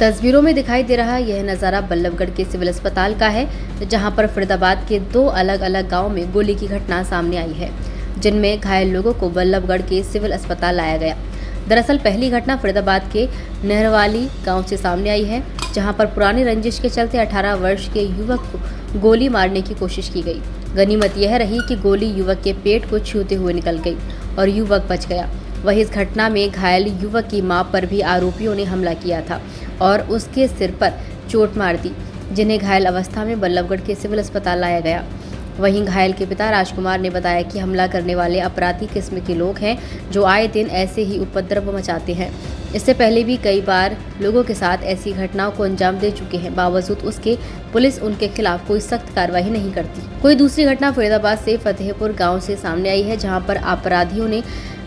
तस्वीरों में दिखाई दे रहा यह नज़ारा बल्लभगढ़ के सिविल अस्पताल का है, जहां पर फरीदाबाद के 2 अलग अलग गांव में गोली की घटना सामने आई है, जिनमें घायल लोगों को बल्लभगढ़ के सिविल अस्पताल लाया गया। दरअसल पहली घटना फरीदाबाद के नहरवाली गांव से सामने आई है, जहां पर पुरानी रंजिश के चलते 18 वर्ष के युवक को गोली मारने की कोशिश की गई। गनीमत यह रही कि गोली युवक के पेट को छूते हुए निकल गई और युवक बच गया। वहीं इस घटना में घायल युवक की मां पर भी आरोपियों ने हमला किया था और उसके सिर पर चोट मार दी, जिन्हें घायल अवस्था में बल्लभगढ़ के सिविल अस्पताल लाया गया। वहीं घायल के पिता राजकुमार ने बताया कि हमला करने वाले अपराधी किस्म के लोग हैं, जो आए दिन ऐसे ही उपद्रव मचाते हैं। इससे पहले भी कई बार लोगों के साथ ऐसी घटनाओं को अंजाम दे चुके हैं। बावजूद उसके पुलिस उनके खिलाफ कोई सख्त कार्रवाई नहीं करती। कोई दूसरी घटना फरीदाबाद से फतेहपुर गांव से सामने आई है, जहां पर अपराधियों ने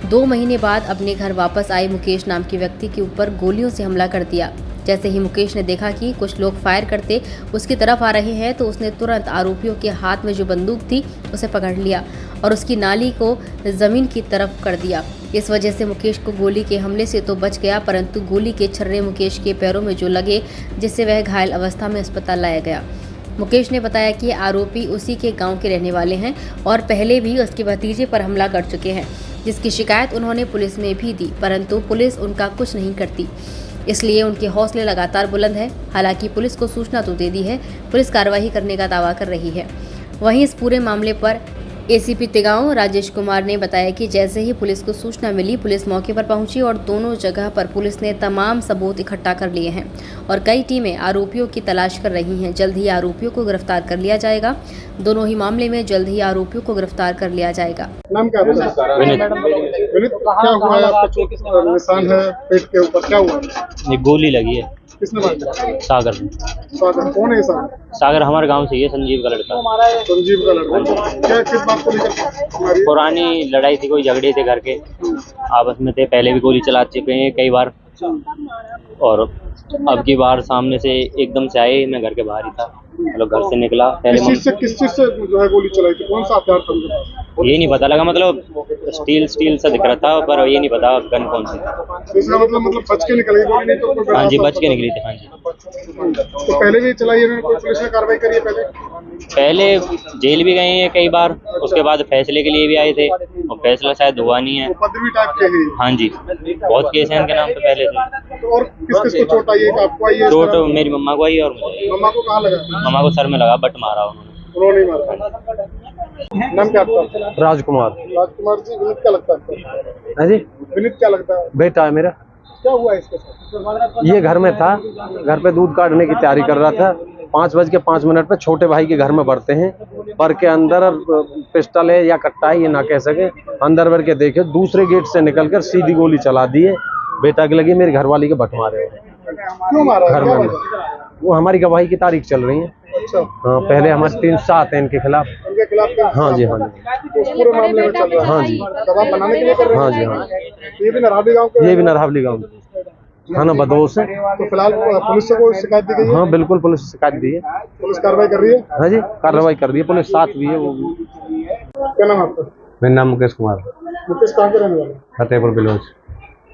2 महीने बाद अपने घर वापस आए मुकेश नाम के व्यक्ति के ऊपर गोलियों से हमला कर दिया। जैसे ही मुकेश ने देखा कि कुछ लोग फायर करते उसकी तरफ आ रहे हैं, तो उसने तुरंत आरोपियों के हाथ में जो बंदूक थी उसे पकड़ लिया और उसकी नाली को जमीन की तरफ कर दिया। इस वजह से मुकेश को गोली के हमले से तो बच गया, परंतु गोली के छर्रे मुकेश के पैरों में जो लगे, जिससे वह घायल अवस्था में अस्पताल लाया गया। मुकेश ने बताया कि आरोपी उसी के गांव के रहने वाले हैं और पहले भी उसके भतीजे पर हमला कर चुके हैं, जिसकी शिकायत उन्होंने पुलिस में भी दी, परंतु पुलिस उनका कुछ नहीं करती। इसलिए उनके हौसले लगातार बुलंद है। हालांकि पुलिस को सूचना तो दे दी है, पुलिस कार्रवाई करने का दावा कर रही है। वहीं इस पूरे मामले पर एसीपी तिगांव राजेश कुमार ने बताया कि जैसे ही पुलिस को सूचना मिली, पुलिस मौके पर पहुंची और दोनों जगह पर पुलिस ने तमाम सबूत इकट्ठा कर लिए हैं और कई टीमें आरोपियों की तलाश कर रही हैं। जल्द ही आरोपियों को गिरफ्तार कर लिया जाएगा। दोनों ही मामले में जल्द ही आरोपियों को गिरफ्तार कर लिया जाएगा। नाम क्या है? विनीत। क्या हुआ है? आपका चोट निशान है पेट के ऊपर, क्या हुआ? ये गोली लगी है। किसने मारा? सागर। सागर कौन है? सागर हमारे गांव से ही है, संजीव का लड़का। संजीव का लड़का। क्या किस बात को लेकर? पुरानी लड़ाई थी, कोई झगड़े थे घर के, आपस में थे। पहले भी गोली चला चुके हैं कई बार, और अब की बार सामने से एकदम से आए। मैं घर के बाहर ही था, मतलब घर से निकला। किस चीज से जो है गोली चलाई थी? कौन सा हथियार था उनके पास? ये नहीं पता लगा, मतलब स्टील सा दिख रहा था, पर ये नहीं पता गन कौन सी थी। इसका मतलब बच के निकल गई गोली, नहीं तो कोई? हाँ जी, बच के निकली थी। हाँ जी। तो पहले भी चलाई है, कोई पुलिस ने कार्रवाई करी है? पहले जेल भी गए हैं कई बार, उसके बाद फैसले के लिए भी आए थे और फैसला शायद हुआ नहीं है। उपद्रवी टाइप के हैं? हाँ जी, बहुत केस हैं इनके नाम पे पहले से। और किस को चोट आई है? आपको आई है? चोट मेरी मम्मा को आई और मुझे। मम्मा को कहाँ लगा? मम्मा को सर में लगा, बट मारा उन्होंने मारा। नाम क्या आपका? राजकुमार। राजकुमार जी, विनीत क्या लगता है? हाँ जी, विनीत क्या लगता है? बेटा है मेरा। क्या हुआ इसके साथ? ये घर में था, घर पे दूध काटने की तैयारी कर रहा था। 5:05 पे छोटे भाई के घर में बढ़ते हैं, पर के अंदर पिस्टल है या कट्टा है ये ना कह सके। अंदर भर के देखे, दूसरे गेट से निकलकर सीधी गोली चला दी है। बेटा की लगी, मेरी घरवाली के बट मारे। क्यों मारा? घर में वो हमारी गवाही की तारीख चल रही है। अच्छा। हाँ, पहले हमारे 3 साथ हैं इनके खिलाफ। इनके खिलाफ क्या? हाँ जी, हाँ जी। तो उस पूरे मामले में चल रहा है? हाँ जी। दबाव बनाने के लिए कर रहे हैं? हाँ जी, हाँ। ये भी नरहावली गांव के? ये भी नरहावली गाँव थाना बदोश है। तो फिलहाल पुलिस से कोई शिकायत दी गई है? हाँ बिल्कुल, पुलिस शिकायत दी है। पुलिस कार्रवाई कर रही है? हाँ जी, कार्रवाई कर रही है, पुलिस साथ भी है। वो क्या नाम आपका? मेरा नाम मुकेश कुमार। मुकेश कहाँ के रहने वाले? फतेहपुर बिलोज।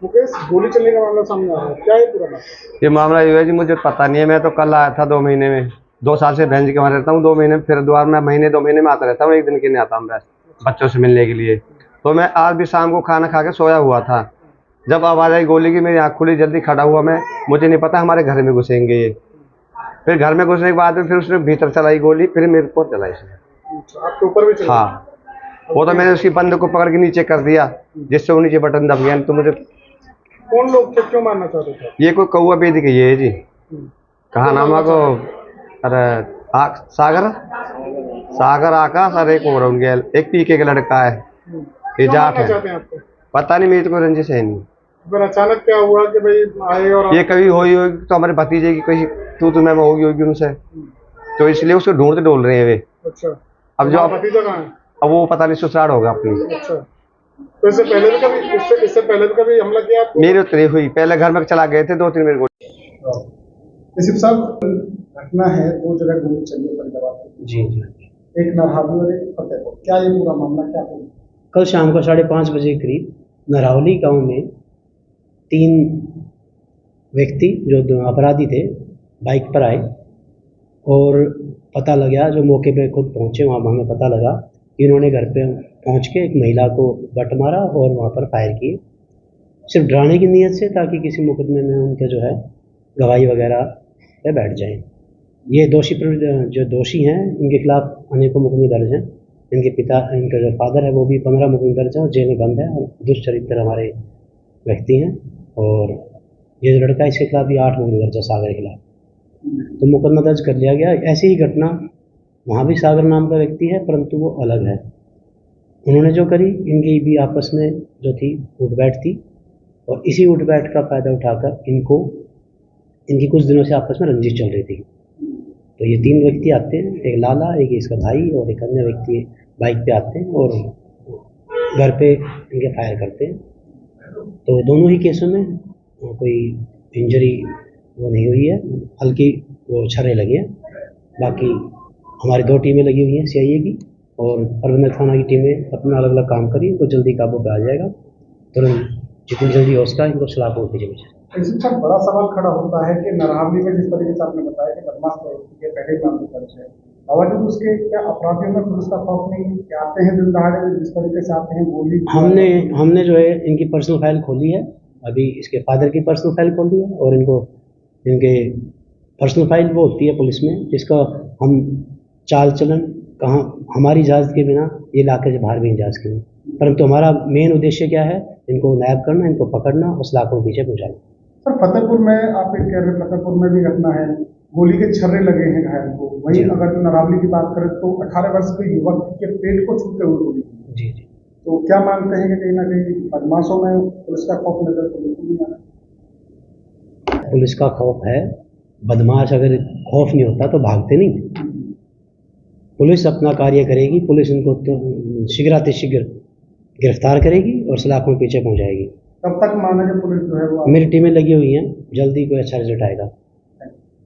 मुकेश, गोली चलने का मामला सामने आ रहा है, क्या है पूरा मामला? ये मामला ये है जी, मुझे पता नहीं है। मैं तो कल आया था 2 महीने में। 2 साल से बहन जी के वहाँ रहता हूँ। 2 महीने फिर द्वार में महीने 2 महीने में आता रहता हूँ। एक दिन के लिए आता हूँ बस, बच्चों से मिलने के लिए। तो मैं आज भी शाम को खाना खा के सोया हुआ था, जब आवाज़ आई गोली की, मेरी आँख खुली, जल्दी खड़ा हुआ मैं। मुझे नहीं पता हमारे घर में घुसेंगे ये। फिर घर में घुसने के बाद में फिर उसने भीतर चलाई गोली, फिर मेरे को चलाई इसने। आपके ऊपर भी चला? हाँ, वो तो मैंने उसकी बंद को पकड़ के नीचे कर दिया, जिससे वो नीचे बटन दब गया। तो मुझे कौन लोग थे, क्यों मारना चाहते थे? ये कोई कौआ बेदी के ये है जी। कहा नामा को? अरे सागर आकाश और एक और होंगे, एक पीके का लड़का है, ये जाट है। आपको पता नहीं, मेरी तो कोई रंजिश है नहीं। फिर अचानक क्या हुआ कि भाई आए? और ये कभी होगी तो हमारे भतीजे की कोई तू मैं होगी उनसे, तो इसलिए उसको ढूंढते डोल रहे हैं वे। अच्छा। अब जो भतीजा कहाँ है? अब वो पता नहीं ससुराल होगा अपनी। अच्छा। तो इससे पहले भी कभी हमला किया आपको? मेरी उतरी हुई, पहले घर में चला गए थे 2-3 मेरे को। साहब, घटना है, 2 जगह गोली चली है फरीदाबाद। जी जी। एक नरहावली और एक फतेहपुर। क्या ये पूरा मामला क्या है? कल शाम को 5:30 बजे करीब नरहावली गांव में 3 व्यक्ति जो अपराधी थे बाइक पर आए और पता लगा, जो मौके पे खुद पहुँचे वहाँ हमें पता लगा कि इन्होंने घर पे पहुँच के एक महिला को बट मारा और वहाँ पर फायर किए, सिर्फ डराने की नीयत से, ताकि किसी मुकदमे में उनके जो है गवाही वगैरह पे बैठ जाएं। ये जो दोषी हैं इनके खिलाफ अनेकों मुकदमे दर्ज हैं। इनका जो फादर है वो भी 15 मुकदमे दर्ज है और जेल में बंद है और दुष्चरित्र हमारे व्यक्ति हैं। और ये जो लड़का है इसके खिलाफ भी 8 मुकदमे दर्ज है, सागर के खिलाफ, तो मुकदमा दर्ज कर लिया गया। ऐसी ही घटना वहाँ भी सागर नाम का व्यक्ति है, परंतु वो अलग है। उन्होंने जो करी, इनकी भी आपस में जो थी उठ बैठ थी और इसी उठ बैठ का फ़ायदा उठाकर इनकी कुछ दिनों से आपस में रंजिश चल रही थी। तो ये 3 व्यक्ति आते हैं, एक लाला, एक इसका भाई और एक अन्य व्यक्ति बाइक पे आते हैं और घर पे इनके फायर करते हैं। तो दोनों ही केसों में कोई इंजरी वो नहीं हुई है, हल्की वो छर्रे लगे हैं। बाकी हमारी 2 टीमें लगी हुई हैं सीआईए की और परबंदर थाना की टीमें अपना अलग अलग काम करी, इनको जल्दी काबू पे आ जाएगा। तुरंत जितनी जल्दी हो सका इनको सलाखों के पीछे। इससे बड़ा सवाल खड़ा होता है कि नारावली में जिस तरीके से आपने बताया कि बदमाश के पहले मामले दर्ज है, बावजूद उसके क्या अपराधियों में पुलिस का खौफ नहीं है? क्या आते हैं दिन दहाड़े जिस तरीके से आते हैं गोली? हमने जो है इनकी पर्सनल फाइल खोली है, अभी इसके फादर की पर्सनल फाइल खोली है और इनके पर्सनल फाइल वो होती है पुलिस में, जिसका हम चाल चलन कहाँ हमारी इजाज़त के बिना ये इलाके से बाहर भी इजाज़त करें, परंतु हमारा मेन उद्देश्य क्या है, इनको नायब करना, इनको पकड़ना और सलाखों के पीछे पहुँचाना। सर फतेहपुर में आप कह रहे हैं, फतेहपुर में भी घटना है, गोली के छर्रे लगे हैं घायल को। वहीं अगर नारावली की बात करें तो 18 वर्ष के युवक के पेट को छूते हुए गोली। जी। तो क्या मानते हैं कि कहीं ना कहीं बदमाशों में पुलिस का खौफ नजर तो बिल्कुल नहीं आ रहा? पुलिस का खौफ है, बदमाश अगर खौफ नहीं होता तो भागते नहीं। पुलिस अपना कार्य करेगी, पुलिस इनको तो शीघ्रातिशीघ्र गिरफ्तार करेगी और सलाखों के पीछे पहुंचाएगी। कब तक माना कि पुलिस जो है वो मेरी टीमें लगी हुई हैं, जल्दी कोई अच्छा रिजल्ट आएगा।